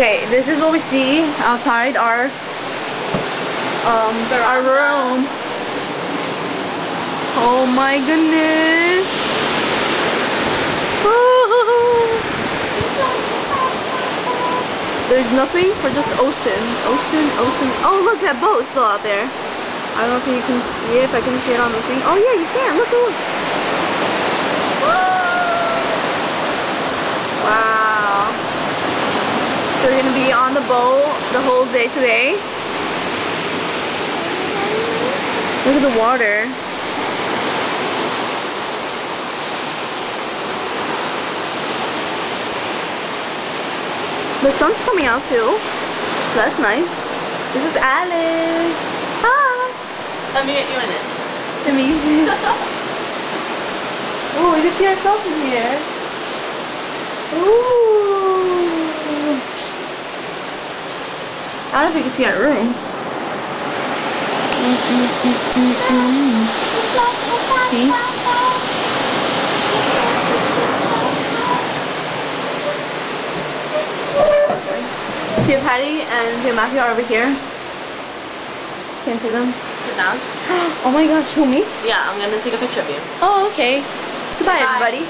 Okay, this is what we see outside our room. Oh my goodness. There's nothing for just ocean. Ocean. Oh, look, that boat is still out there. I don't know if you can see it, if I can see it on the thing. Oh yeah, you can. Look. Wow. So we're gonna be on the boat the whole day today. Look at the water. The sun's coming out too. So that's nice. This is Alex. Hi. Let me get you in it. To me. Oh, we can see ourselves in here. Ooh. I don't know if we can see our room. See? Tia Patty and Tia Matthew are over here. Can't see them. Sit down. Oh my gosh, who, me? Yeah, I'm gonna take a picture of you. Oh, okay. Goodbye, Bye. everybody.